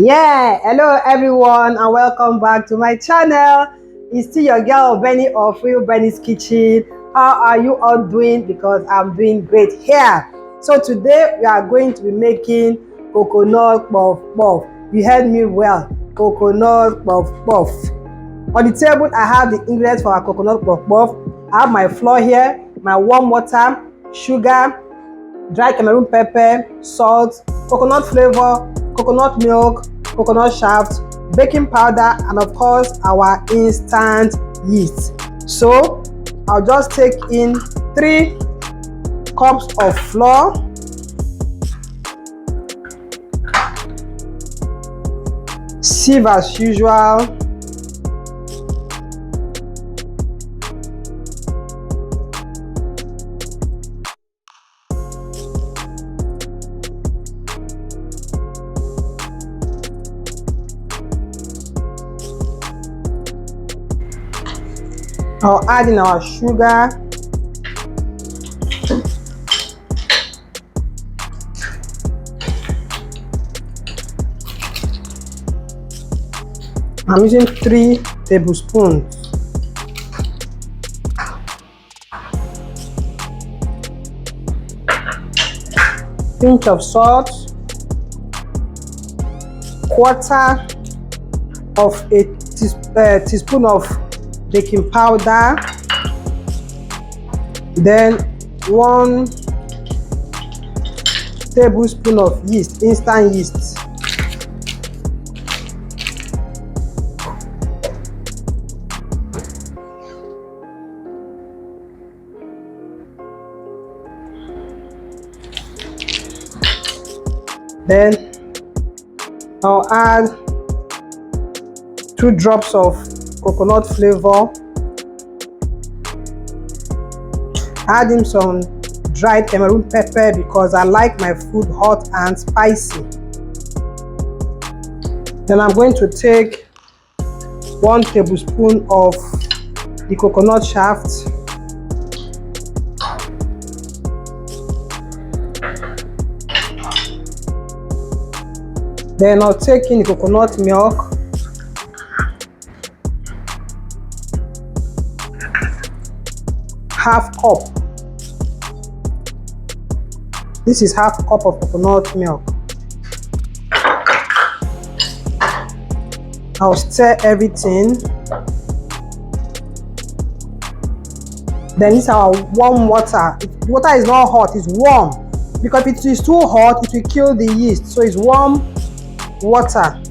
Yeah, hello everyone and welcome back to my channel. It's still your girl Benny of Real Benny's Kitchen. How are you all doing? Because I'm doing great here. So today we are going to be making coconut puff puff. You heard me well, coconut puff puff. On the table I have the ingredients for our coconut puff puff. I have my flour here, my warm water, sugar, dry Cameroon pepper, salt, coconut flavor, coconut milk, coconut shaft, baking powder, and of course our instant yeast. So I'll just take in 3 cups of flour, sieve as usual, I'll add in our sugar, I'm using 3 tablespoons. Pinch of salt, quarter of a teaspoon of baking powder, then 1 tablespoon of yeast, instant yeast. Then I'll add 2 drops of coconut flavor, add in some dried Cameroon pepper because I like my food hot and spicy. Then I'm going to take 1 tablespoon of the coconut shaft, then I'll take in the coconut milk, half cup. This is half cup of coconut milk. I'll stir everything. Then this is our warm water. The water is not hot, it's warm. Because if it is too hot, it will kill the yeast. So it's warm water.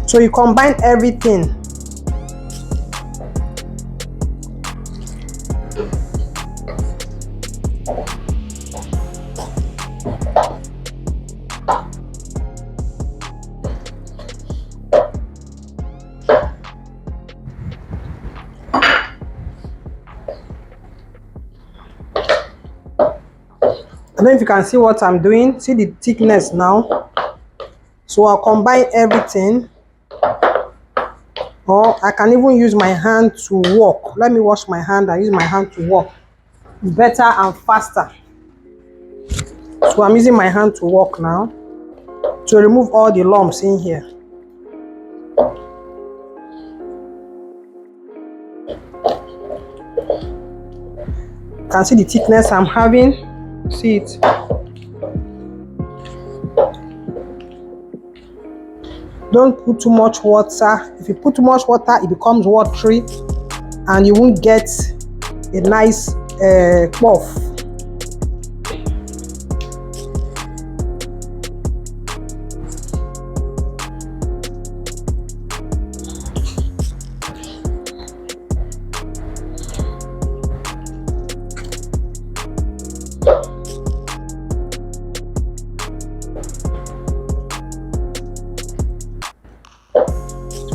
So you combine everything. I don't know if you can see what I'm doing. See the thickness now. So I'll combine everything. Or I can even use my hand to work. Let me wash my hand and use my hand to work. It's better and faster. So I'm using my hand to work now to remove all the lumps in here. You can see the thickness I'm having. See it. Don't put too much water. If you put too much water, it becomes watery and you won't get a nice puff.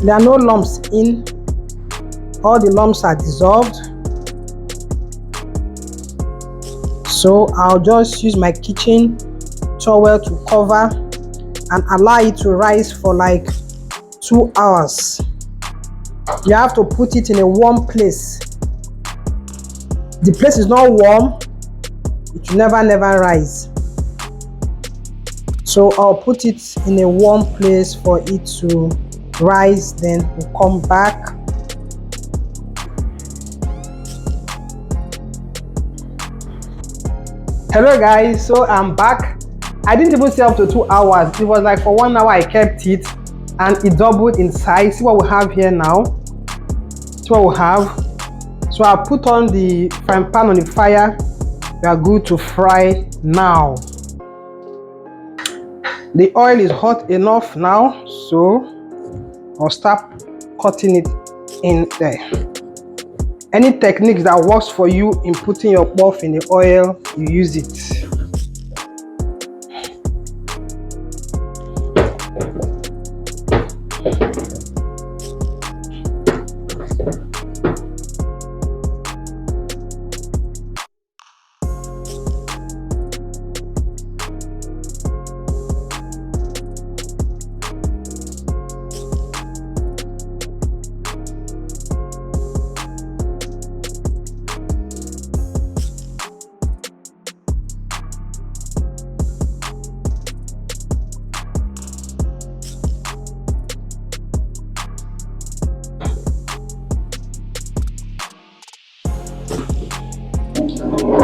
There are no lumps in. All the lumps are dissolved. So I'll just use my kitchen towel to cover and allow it to rise for like 2 hours. You have to put it in a warm place. The place is not warm, it will never rise. So I'll put it in a warm place for it to rise, then we'll come back. Hello guys, so I'm back. I didn't even stay up to 2 hours. It was like for 1 hour I kept it and it doubled in size. See what we have here now. See what we have. So I put on the frying pan on the fire. We are good to fry now. The oil is hot enough now, so I'll start cutting it in there. Any technique that works for you in putting your puff in the oil, you use it.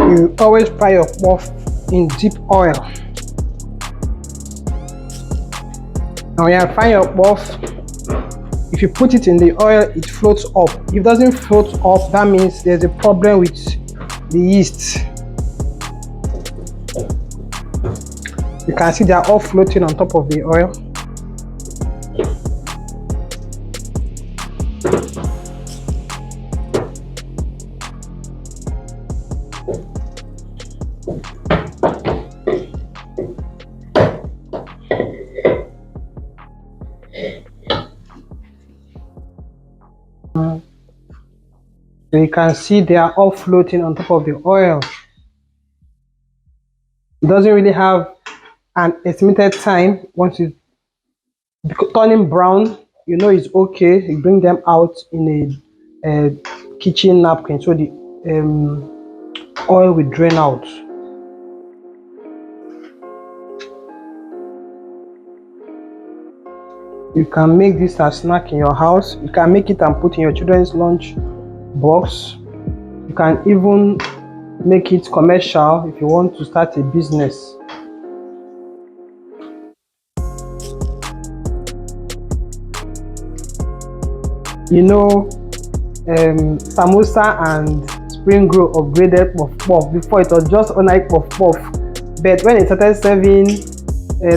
You always fry your puff in deep oil. Now when you fry your puff, if you put it in the oil, it floats up. If it doesn't float up, that means there's a problem with the yeast. You can see they are all floating on top of the oil. So you can see they are all floating on top of the oil. It doesn't really have an estimated time. Once it's turning brown, you know it's okay. You bring them out in a kitchen napkin so the oil will drain out. You can make this a snack in your house. You can make it and put in your children's lunch box. You can even make it commercial if you want to start a business. You know, samosa and spring roll upgraded puff puff. Before it was just unlike puff puff, but when it started serving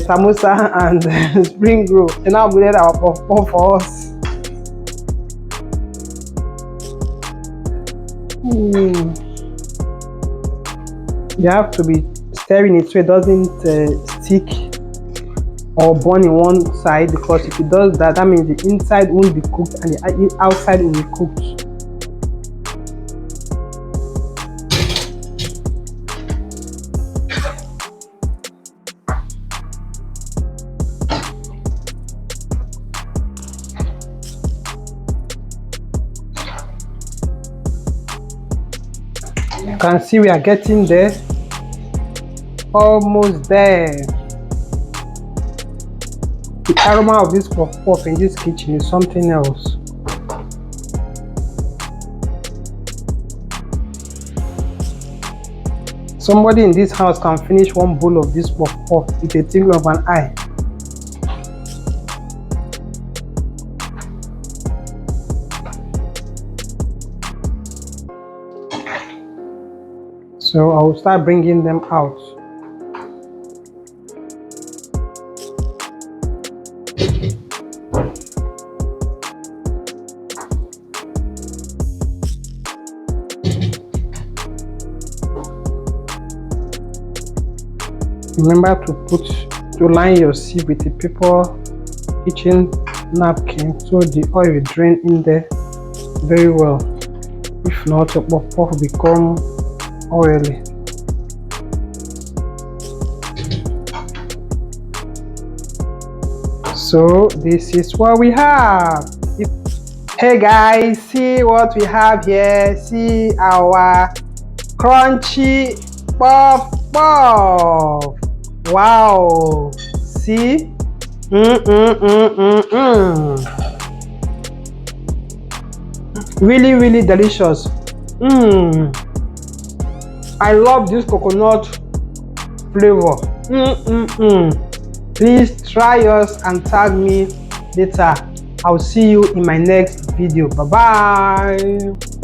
samosa and spring roll, they now upgraded our puff puff for us. You have to be stirring it so it doesn't stick or burn in one side, because if it does that, that means the inside won't be cooked and the outside will be cooked. You can see we are getting there, almost there. The aroma of this puff puff in this kitchen is something else. Somebody in this house can finish one bowl of this puff puff with a twinkle of an eye. So I will start bringing them out. Remember to line your sieve with a paper kitchen napkin so the oil will drain in there very well. If not, your puff puff will become oily. So this is what we have. Hey guys, see what we have here. See our crunchy puff puff. Wow, see. Really, really delicious. I love this coconut flavor. Please try yours and tag me later. I'll see you in my next video. Bye bye.